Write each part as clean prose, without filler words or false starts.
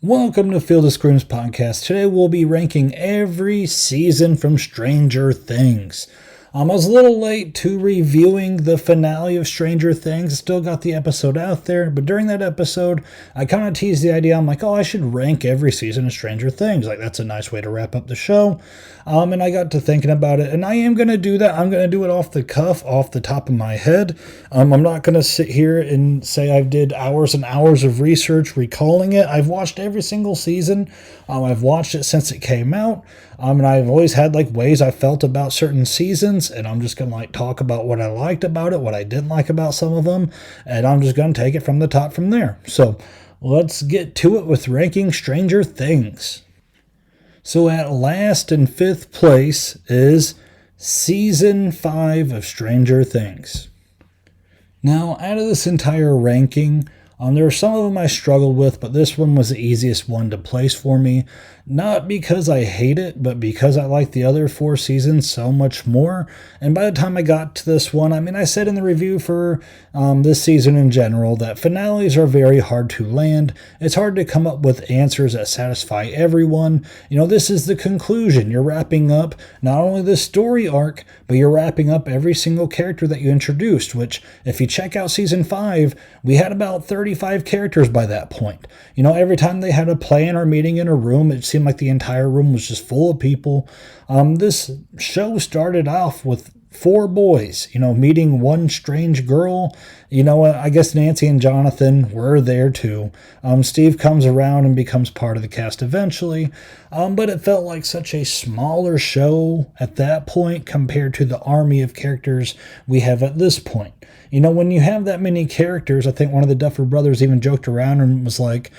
Welcome to Field of Screams podcast. Today we'll be ranking every season from Stranger Things. I was a little late to reviewing the finale of Stranger Things. Still got the episode out there, but during that episode, I kind of teased the idea. I'm like, I should rank every season of Stranger Things. Like, that's a nice way to wrap up the show. And I got to thinking about it, and I am going to do that. I'm going to do it off the cuff, off the top of my head. I'm not going to sit here and say I did hours and hours of research recalling it. I've watched every single season. I've watched it since it came out. And I've always had ways I felt about certain seasons, and I'm just going to talk about what I liked about it, what I didn't like about some of them, and I'm just going to take it from the top from there. So let's get to it with ranking Stranger Things. So at last in 5th place is Season 5 of Stranger Things. Now, out of this entire ranking, there are some of them I struggled with, but this one was the easiest one to place for me. Not because I hate it, but because I like the other 4 seasons so much more. And by the time I got to this one, I said in the review for this season in general that finales are very hard to land. It's hard to come up with answers that satisfy everyone. This is the conclusion. You're wrapping up not only the story arc, but you're wrapping up every single character that you introduced, which if you check out season 5, we had about 35 characters by that point. Every time they had a plan or meeting in a room, it seemed like the entire room was just full of people. This show started off with 4 boys, meeting one strange girl. I guess Nancy and Jonathan were there too. Steve comes around and becomes part of the cast eventually. But it felt like such a smaller show at that point compared to the army of characters we have at this point. When you have that many characters, I think one of the Duffer brothers even joked around and was like,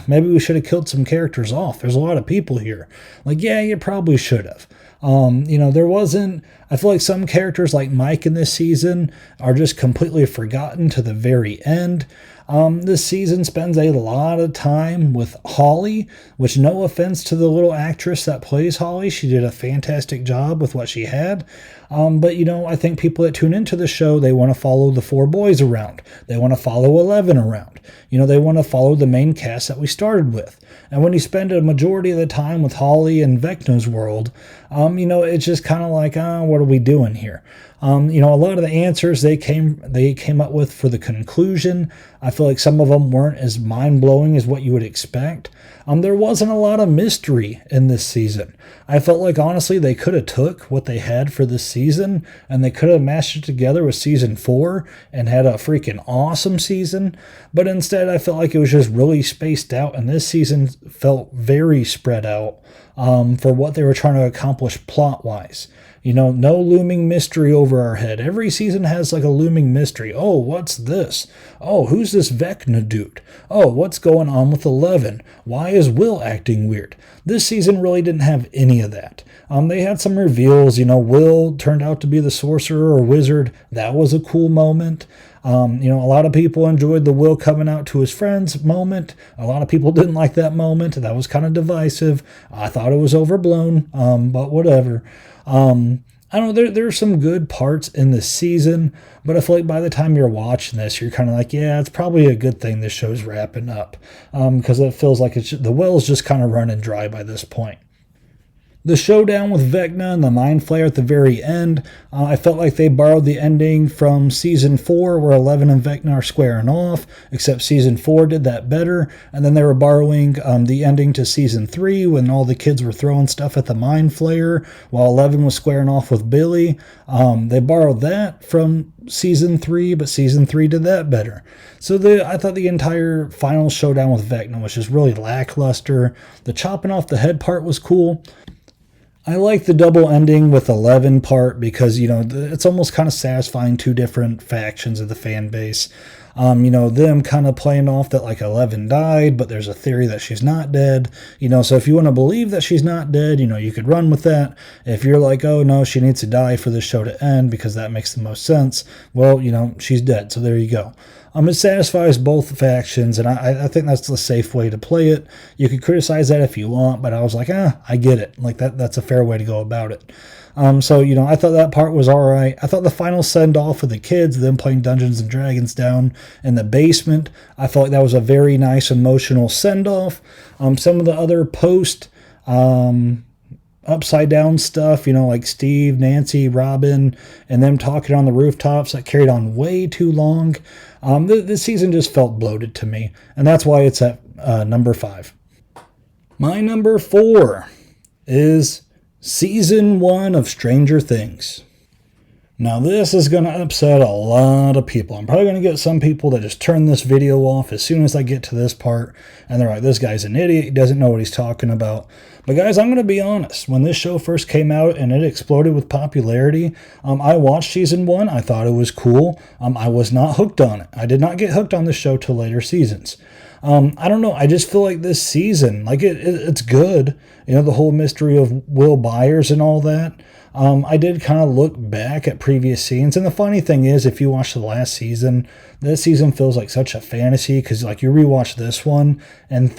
maybe we should have killed some characters off. There's a lot of people here. Yeah, you probably should have. There wasn't, I feel like some characters like Mike in this season are just completely forgotten to the very end. This season spends a lot of time with Holly, which no offense to the little actress that plays Holly. She did a fantastic job with what she had. But I think people that tune into the show, they want to follow the 4 boys around. They want to follow 11 around. They want to follow the main cast that we started with. And when you spend a majority of the time with Holly and Vecna's world, it's just kind of like, what are we doing here? A lot of the answers they came up with for the conclusion, I feel like some of them weren't as mind-blowing as what you would expect. There wasn't a lot of mystery in this season. I felt like, honestly, they could have took what they had for this season, and they could have mashed it together with season 4 and had a freaking awesome season. But instead, I felt like it was just really spaced out, and this season felt very spread out for what they were trying to accomplish plot-wise. No looming mystery over our head. Every season has a looming mystery. Oh, what's this? Oh, who's this Vecna dude? Oh, what's going on with 11? Why is Will acting weird? This season really didn't have any of that. They had some reveals. Will turned out to be the sorcerer or wizard. That was a cool moment. A lot of people enjoyed the Will coming out to his friends moment. A lot of people didn't like that moment. That was kind of divisive. I thought it was overblown, but whatever. I don't know, there's some good parts in the season, but I feel like by the time you're watching this, you're kind of like, yeah, it's probably a good thing this show's wrapping up, because it feels like the well's just kind of running dry by this point. The showdown with Vecna and the Mind Flayer at the very end, I felt like they borrowed the ending from Season 4 where 11 and Vecna are squaring off, except Season 4 did that better, and then they were borrowing the ending to Season 3 when all the kids were throwing stuff at the Mind Flayer while 11 was squaring off with Billy. They borrowed that from Season 3, but Season 3 did that better. So I thought the entire final showdown with Vecna was just really lackluster. The chopping off the head part was cool. I like the double ending with 11 part because, it's almost kind of satisfying 2 different factions of the fan base. Them kind of playing off that 11 died, but there's a theory that she's not dead. So if you want to believe that she's not dead, you could run with that. If you're like, oh no, she needs to die for this show to end because that makes the most sense, well, she's dead. So there you go. It satisfies both factions, and I think that's the safe way to play it. You can criticize that if you want, but I was like, I get it. Like that's a fair way to go about it. So, I thought that part was all right. I thought the final send-off of the kids, them playing Dungeons and Dragons down in the basement, I felt like that was a very nice emotional send-off. Some of the other post upside down stuff, like Steve, Nancy, Robin, and them talking on the rooftops, that carried on way too long. This season just felt bloated to me, and that's why it's at number 5. My number 4 is Season 1 of Stranger Things. Now this is going to upset a lot of people. I'm probably going to get some people that just turn this video off as soon as I get to this part, and they're like, this guy's an idiot, he doesn't know what he's talking about. But guys, I'm going to be honest. When this show first came out and it exploded with popularity, I watched Season 1. I thought it was cool. I was not hooked on it. I did not get hooked on the show till later seasons. I don't know. I just feel like this season, like it's good. The whole mystery of Will Byers and all that. I did kind of look back at previous scenes, and the funny thing is, if you watch the last season, this season feels like such a fantasy, because like you rewatch this one, and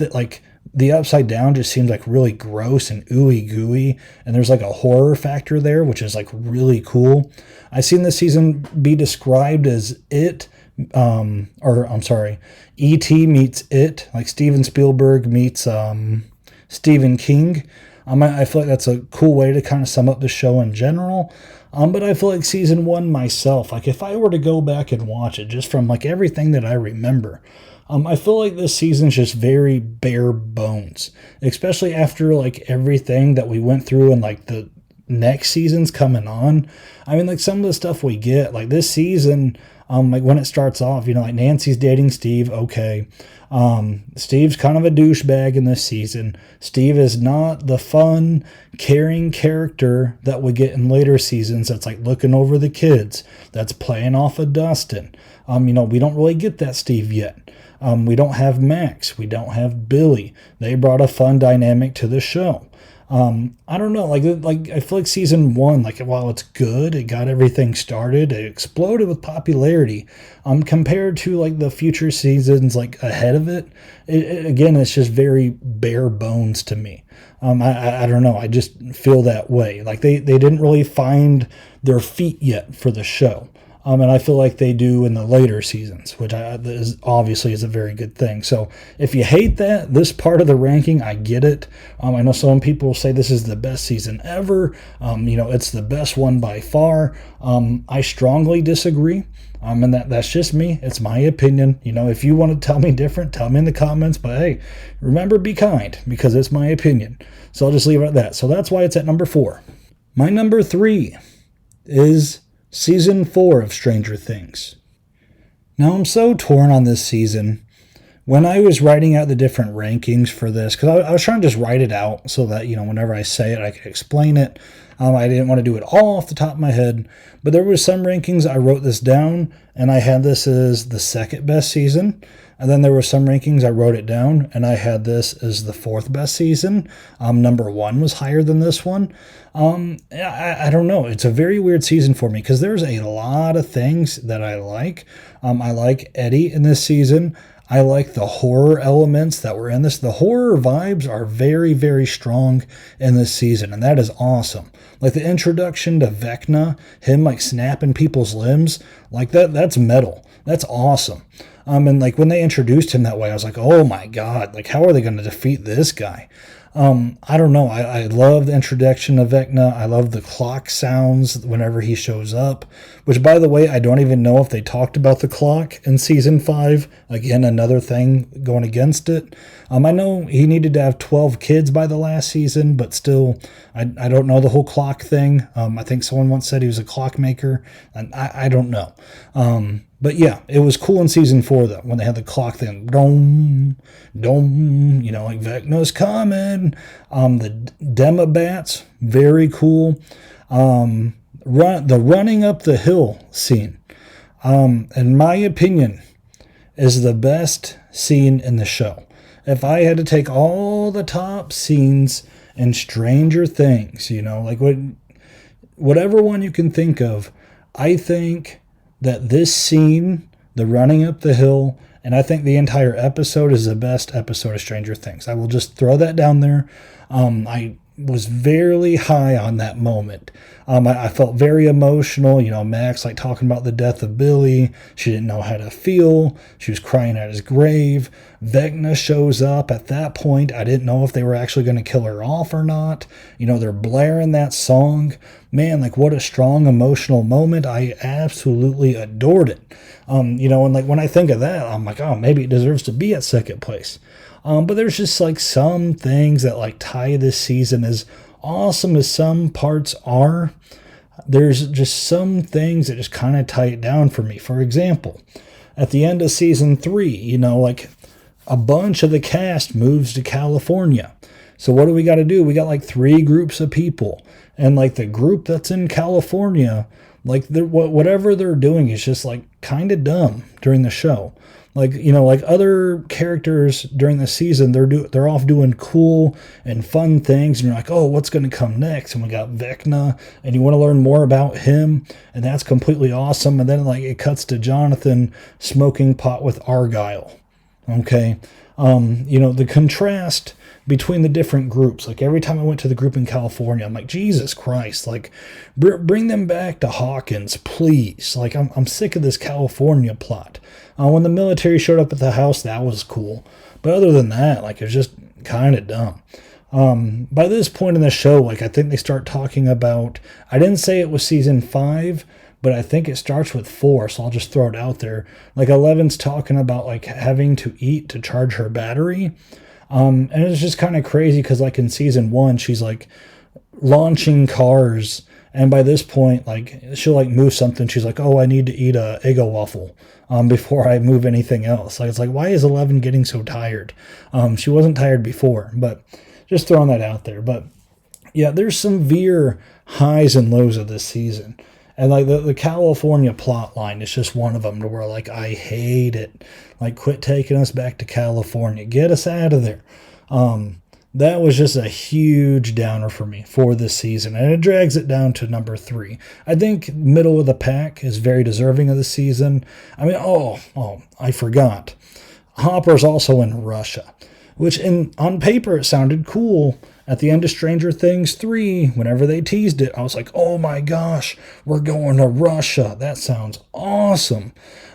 the Upside Down just seems like really gross and ooey gooey, and there's like a horror factor there, which is like really cool. I've seen this season be described as E.T. meets It, like Steven Spielberg meets Stephen King. I feel like that's a cool way to kind of sum up the show in general. But I feel like Season 1 myself, like if I were to go back and watch it just from like everything that I remember, I feel like this season's just very bare bones, especially after like everything that we went through and like the next season's coming on. I mean, like some of the stuff we get, like this season, like when it starts off, like Nancy's dating Steve, okay. Steve's kind of a douchebag in this season. Steve is not the fun, caring character that we get in later seasons that's like looking over the kids, that's playing off of Dustin. We don't really get that Steve yet. We don't have Max. We don't have Billy. They brought a fun dynamic to the show. I don't know, like I feel like Season 1, like while it's good, it got everything started, it exploded with popularity. Compared to like the future seasons like ahead of it, again, it's just very bare bones to me. I don't know, I just feel that way. Like they didn't really find their feet yet for the show. And I feel like they do in the later seasons, which obviously is a very good thing. So if you hate this part of the ranking, I get it. I know some people say this is the best season ever. It's the best one by far. I strongly disagree. And that's just me. It's my opinion. If you want to tell me different, tell me in the comments. But hey, remember, be kind, because it's my opinion. So I'll just leave it at that. So that's why it's at number 4. My number 3 is Season 4 of Stranger Things. Now, I'm so torn on this season. When I was writing out the different rankings for this, because I was trying to just write it out so that, whenever I say it, I could explain it. I didn't want to do it all off the top of my head, but there were some rankings. I wrote this down, and I had this as the second best season. And then there were some rankings, I wrote it down, and I had this as the 4th best season. Number 1 was higher than this one. I don't know. It's a very weird season for me, because there's a lot of things that I like. I like Eddie in this season. I like the horror elements that were in this. The horror vibes are very, very strong in this season, and that is awesome. Like the introduction to Vecna, him like snapping people's limbs, like that's metal. That's awesome. And like when they introduced him that way, I was like, oh my God, like how are they going to defeat this guy? I don't know. I love the introduction of Vecna. I love the clock sounds whenever he shows up, which, by the way, I don't even know if they talked about the clock in Season 5. Again, another thing going against it. I know he needed to have 12 kids by the last season, but still, I don't know the whole clock thing. I think someone once said he was a clockmaker, and I don't know. But yeah, it was cool in Season 4, though, when they had the clock thing. Dome, dome, like Vecna's coming. The Demobats, very cool. The running up the hill scene, in my opinion, is the best scene in the show. If I had to take all the top scenes in Stranger Things, like whatever one you can think of, I think that this scene the running up the hill, and I think the entire episode is the best episode of Stranger Things. I will just throw that down there. I was very high on that moment. I felt very emotional. Max like talking about the death of Billy. She didn't know how to feel. She was crying at his grave. Vecna shows up. At that point, I didn't know if they were actually going to kill her off or not. They're blaring that song. Man, like what a strong emotional moment. I absolutely adored it. And like when I think of that, I'm like, oh, maybe it deserves to be at second place. But there's just like some things that like tie this season, as awesome as some parts are. There's just some things that just kind of tie it down for me. For example, at the end of season 3, like a bunch of the cast moves to California. So what do we got to do? We got like 3 groups of people, and like the group that's in California, like whatever they're doing is just like kind of dumb during the show. Like, like other characters during the season, they're off doing cool and fun things, and you're like, oh, what's going to come next? And we got Vecna, and you want to learn more about him, and that's completely awesome. And then like it cuts to Jonathan smoking pot with Argyle. Okay, the contrast between the different groups. Like every time I went to the group in California, I'm like, Jesus Christ, like bring them back to Hawkins, please. Like I'm sick of this California plot. When the military showed up at the house, that was cool. But other than that, like it was just kind of dumb. By this point in the show, like I think they start talking about, I didn't say it was season 5, but I think it starts with 4, so I'll just throw it out there. Like Eleven's talking about like having to eat to charge her battery. And it's just kind of crazy because like in season 1, she's like launching cars, and by this point, like she'll like move something. She's like, oh, I need to eat a Eggo waffle before I move anything else. Like it's like, why is 11 getting so tired? She wasn't tired before, but just throwing that out there. But yeah, there's some severe highs and lows of this season. And like the California plot line is just one of them, to where like I hate it. Like, quit taking us back to California. Get us out of there. That was just a huge downer for me for this season, and it drags it down to number 3. I think middle of the pack is very deserving of the season. I mean, I forgot. Hopper's also in Russia, which on paper it sounded cool. At the end of Stranger Things 3, whenever they teased it, I was like, oh my gosh, we're going to Russia. That sounds awesome.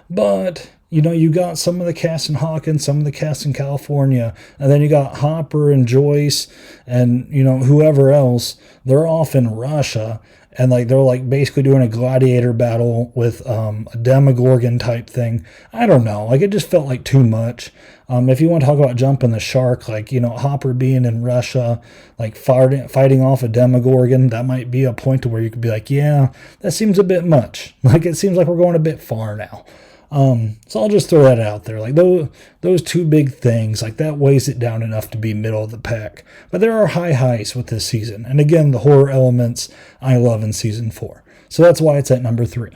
But, you got some of the cast in Hawkins, some of the cast in California, and then you got Hopper and Joyce and, whoever else. They're off in Russia, and like they're like basically doing a gladiator battle with a Demogorgon type thing. I don't know. Like it just felt like too much. If you want to talk about jumping the shark, like, Hopper being in Russia, like fighting off a Demogorgon, that might be a point to where you could be like, yeah, that seems a bit much. Like it seems like we're going a bit far now. So I'll just throw that out there. Like those 2 big things, like that weighs it down enough to be middle of the pack. But there are highs with this season. And again, the horror elements I love in season 4. So that's why it's at number 3.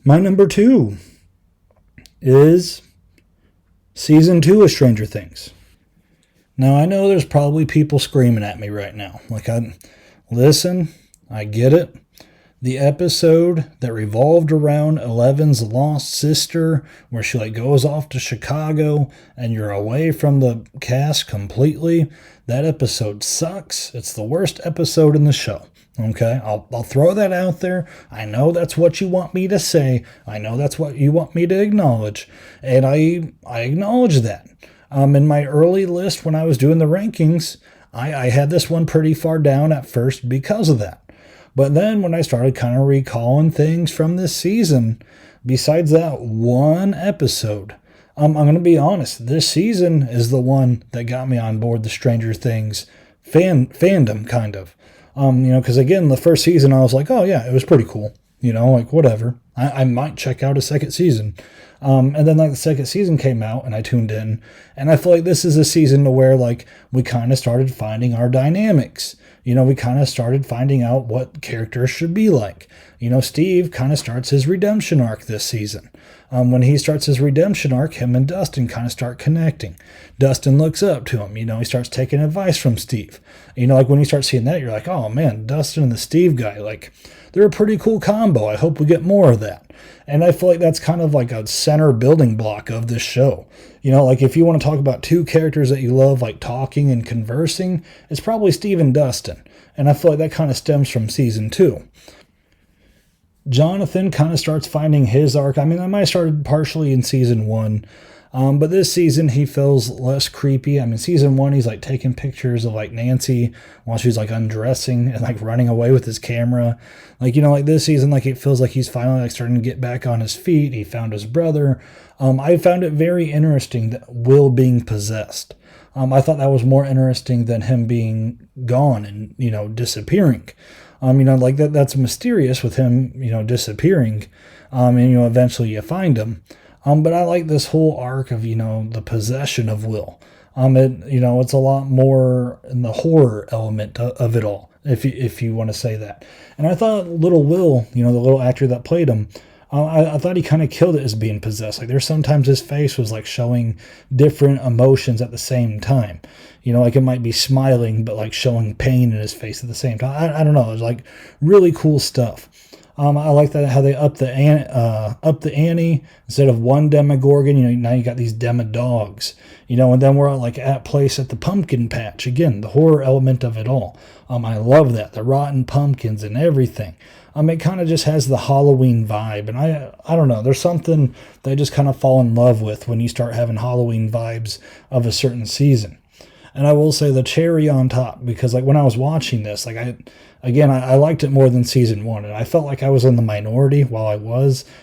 My number 2 is season 2 of Stranger Things. Now I know there's probably people screaming at me right now. Like listen, I get it. The episode that revolved around Eleven's lost sister, where she like goes off to Chicago and you're away from the cast completely, that episode sucks. It's the worst episode in the show. Okay, I'll throw that out there. I know that's what you want me to say. I know that's what you want me to acknowledge, and I acknowledge that. In my early list when I was doing the rankings, I had this one pretty far down at first because of that. But then when I started kind of recalling things from this season, besides that one episode, I'm going to be honest, this season is the one that got me on board the Stranger Things fandom, kind of. Because again, the first season I was like, oh yeah, it was pretty cool. Like whatever. I might check out a second season. And then like the second season came out and I tuned in, and I feel like this is a season to where like we kind of started finding our dynamics. We kind of started finding out what characters should be like. Steve kind of starts his redemption arc this season. When he starts his redemption arc, him and Dustin kind of start connecting. Dustin looks up to him. He starts taking advice from Steve. Like when you start seeing that, you're like, oh man, Dustin and the Steve guy, like they're a pretty cool combo. I hope we get more of that. And I feel like that's kind of like a center building block of this show. Like if you want to talk about two characters that you love, like talking and conversing, it's probably Steve and Dustin. And I feel like that kind of stems from season 2. Jonathan kind of starts finding his arc. I mean, I might have started partially in season 1. But this season, he feels less creepy. I mean, season 1, he's like taking pictures of like Nancy while she's like undressing and like running away with his camera. Like, like this season, like it feels like he's finally like starting to get back on his feet. He found his brother. I found it very interesting that Will being possessed. I thought that was more interesting than him being gone and, disappearing. Like that's mysterious with him, disappearing. And, eventually you find him. But I like this whole arc of, the possession of Will. It's a lot more in the horror element of it all, if you want to say that. And I thought little Will, the little actor that played him, I thought he kind of killed it as being possessed. Like there's sometimes his face was like showing different emotions at the same time. Like it might be smiling, but like showing pain in his face at the same time. I don't know. It was like really cool stuff. I like that how they up the ante instead of one Demogorgon. Now you got these Demodogs. And then we're like at place at the pumpkin patch again. The horror element of it all. I love that, the rotten pumpkins and everything. It kind of just has the Halloween vibe, and I don't know. There's something that I just kind of fall in love with when you start having Halloween vibes of a certain season. And I will say the cherry on top, because like when I was watching this, like I liked it more than season 1, and I felt like I was in the minority while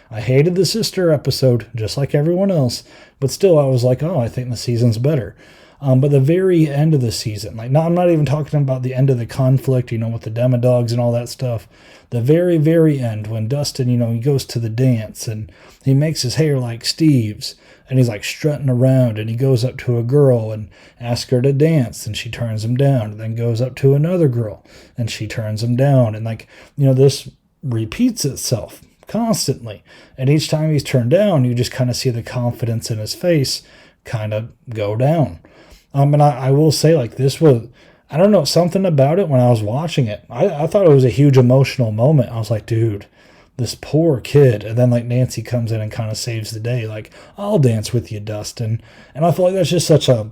I hated the sister episode, just like everyone else, but still I was like, oh, I think the season's better. But the very end of the season, like, I'm not even talking about the end of the conflict, with the Demodogs and all that stuff. The very, very end, when Dustin, he goes to the dance and he makes his hair like Steve's, and he's like strutting around, and he goes up to a girl and asks her to dance, and she turns him down, and then goes up to another girl and she turns him down. And like, this repeats itself constantly. And each time he's turned down, you just kind of see the confidence in his face kind of go down. And I will say, like, this was, I don't know, something about it when I was watching it. I thought it was a huge emotional moment. I was like, dude, this poor kid. And then, like, Nancy comes in and kind of saves the day. Like, I'll dance with you, Dustin. And I feel like that's just such a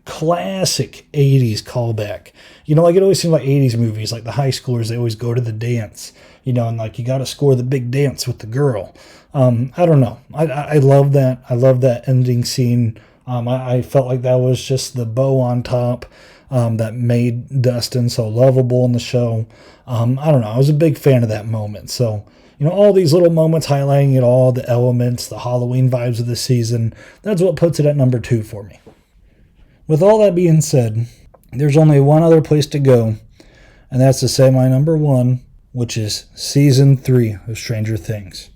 classic 80s callback. Like, it always seems like 80s movies, like the high schoolers, they always go to the dance, and, like, you got to score the big dance with the girl. I don't know. I love that. I love that ending scene. I felt like that was just the bow on top that made Dustin so lovable in the show. I don't know. I was a big fan of that moment. So, all these little moments highlighting it all, the elements, the Halloween vibes of the season, that's what puts it at number 2 for me. With all that being said, there's only one other place to go, and that's to say my number 1, which is season 3 of Stranger Things.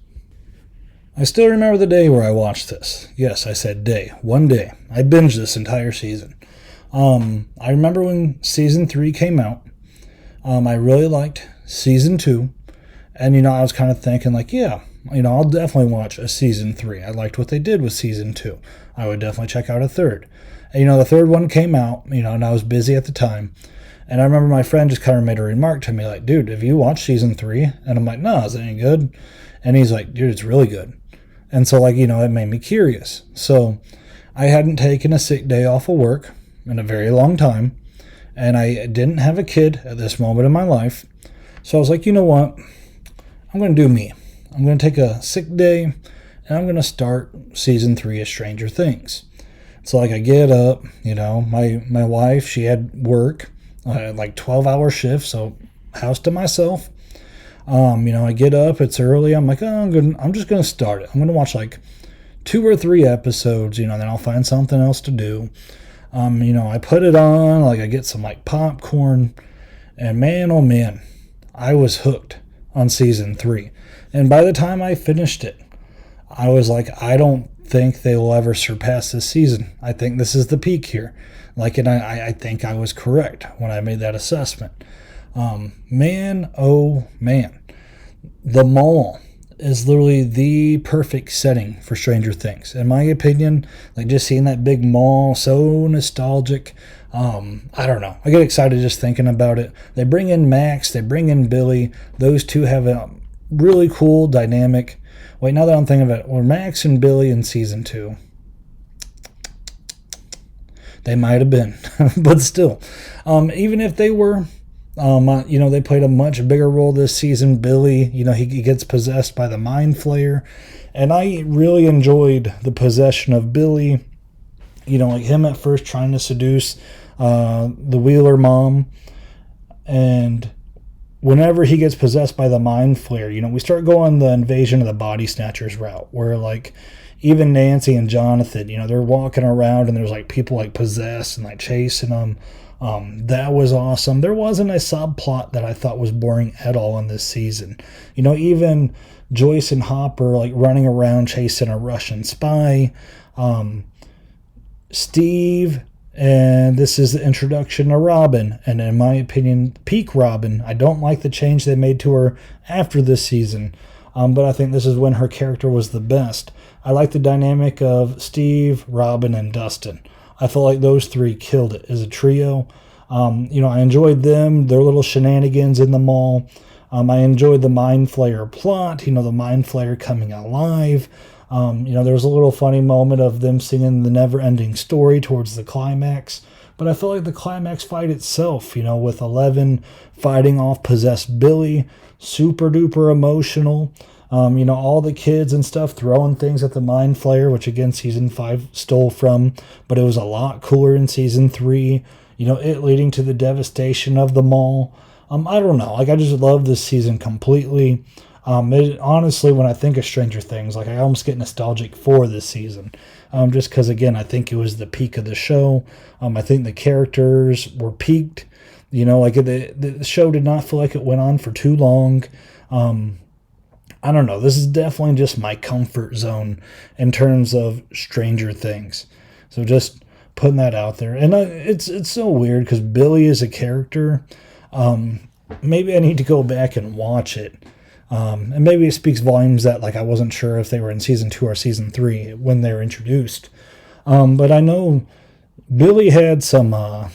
I still remember the day where I watched this. Yes, I said day. One day. I binged this entire season. I remember when season 3 came out. I really liked season 2. And, I was kind of thinking like, yeah, I'll definitely watch a season 3. I liked what they did with season 2. I would definitely check out a third. And, the third one came out, and I was busy at the time. And I remember my friend just kind of made a remark to me like, dude, have you watched season 3? And I'm like, no, is it any good? And he's like, dude, it's really good. And so, like, it made me curious. So I hadn't taken a sick day off of work in a very long time, and I didn't have a kid at this moment in my life. So I was like, you know what? I'm going to do me. I'm going to take a sick day, and I'm going to start season 3 of Stranger Things. So, like, I get up, my wife, she had work, like 12-hour shifts, so house to myself. I get up, it's early, I'm like, I'm just going to start it. I'm going to watch like 2 or 3 episodes, then I'll find something else to do. I put it on, like I get some like popcorn, and man, oh man, I was hooked on season 3. And by the time I finished it, I was like, I don't think they will ever surpass this season. I think this is the peak here. Like, and I think I was correct when I made that assessment. Man, oh man, the mall is literally the perfect setting for Stranger Things. In my opinion, like just seeing that big mall, so nostalgic. I don't know. I get excited just thinking about it. They bring in Max, they bring in Billy. Those two have really cool dynamic. Wait, now that I'm thinking of it, were Max and Billy in season 2? They might have been, but still, even if they were, they played a much bigger role this season. Billy, he gets possessed by the Mind Flayer, and I really enjoyed the possession of Billy. Like him at first trying to seduce the Wheeler mom, and whenever he gets possessed by the Mind Flayer, we start going the Invasion of the Body Snatchers route, where like even Nancy and Jonathan, they're walking around and there's like people like possessed and like chasing them. That was awesome. There wasn't a subplot that I thought was boring at all in this season. Even Joyce and Hopper like running around chasing a Russian spy. Steve, and this is the introduction to Robin, and in my opinion, peak Robin. I don't like the change they made to her after this season, but I think this is when her character was the best. I like the dynamic of Steve, Robin, and Dustin. I feel like those three killed it as a trio. I enjoyed them, their little shenanigans in the mall. I enjoyed the Mind Flayer plot, the Mind Flayer coming alive. There was a little funny moment of them singing the never-ending story towards the climax. But I feel like the climax fight itself, with Eleven fighting off possessed Billy, super duper emotional. All the kids and stuff throwing things at the Mind Flayer, which again season 5 stole from, but it was a lot cooler in season 3. It leading to the devastation of the mall. I don't know. Like I just love this season completely. Honestly, when I think of Stranger Things, like I almost get nostalgic for this season, just because again I think it was the peak of the show. I think the characters were peaked. Like the show did not feel like it went on for too long. I don't know. This is definitely just my comfort zone in terms of Stranger Things. So just putting that out there. And it's so weird because Billy is a character. Maybe I need to go back and watch it. And maybe it speaks volumes that like I wasn't sure if they were in season 2 or season 3 when they were introduced. But I know Billy had some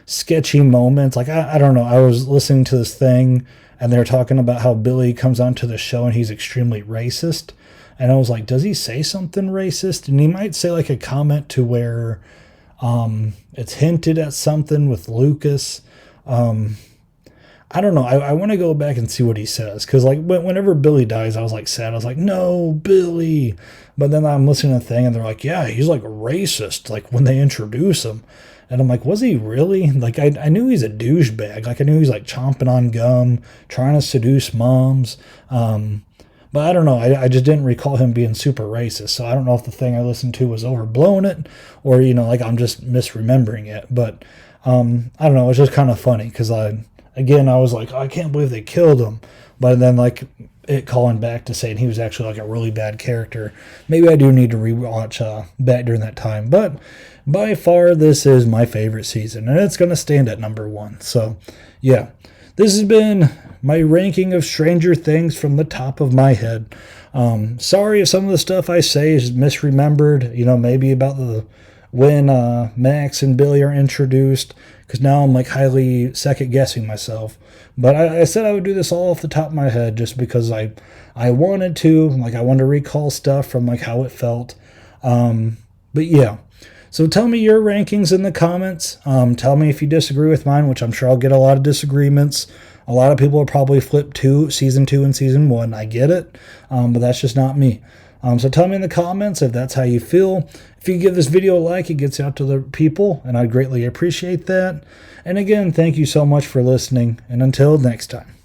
sketchy moments. Like I don't know. I was listening to this thing and they were talking about how Billy comes onto the show and he's extremely racist. And I was like, does he say something racist? And he might say like a comment to where it's hinted at something with Lucas. I don't know. I want to go back and see what he says. Because like whenever Billy dies, I was like sad. I was like, no, Billy. But then I'm listening to the thing and they're like, yeah, he's like a racist. Like when they introduce him. And I'm like, was he really? Like, I knew he's a douchebag. Like, I knew he's, like, chomping on gum, trying to seduce moms. But I don't know. I just didn't recall him being super racist. So I don't know if the thing I listened to was overblowing it or, like, I'm just misremembering it. But I don't know. It's just kind of funny because, I was like, I can't believe they killed him. But then, like, it calling back to saying he was actually, like, a really bad character. Maybe I do need to rewatch back during that time. But by far, this is my favorite season, and it's going to stand at number 1. So, yeah, this has been my ranking of Stranger Things from the top of my head. Sorry if some of the stuff I say is misremembered, maybe about when Max and Billy are introduced, because now I'm like highly second-guessing myself. But I said I would do this all off the top of my head just because I wanted to, like I wanted to recall stuff from like how it felt. But yeah. So tell me your rankings in the comments. Tell me if you disagree with mine, which I'm sure I'll get a lot of disagreements. A lot of people will probably flip season 2 and season 1. I get it, but that's just not me. So tell me in the comments if that's how you feel. If you give this video a like, it gets out to the people, and I'd greatly appreciate that. And again, thank you so much for listening, and until next time.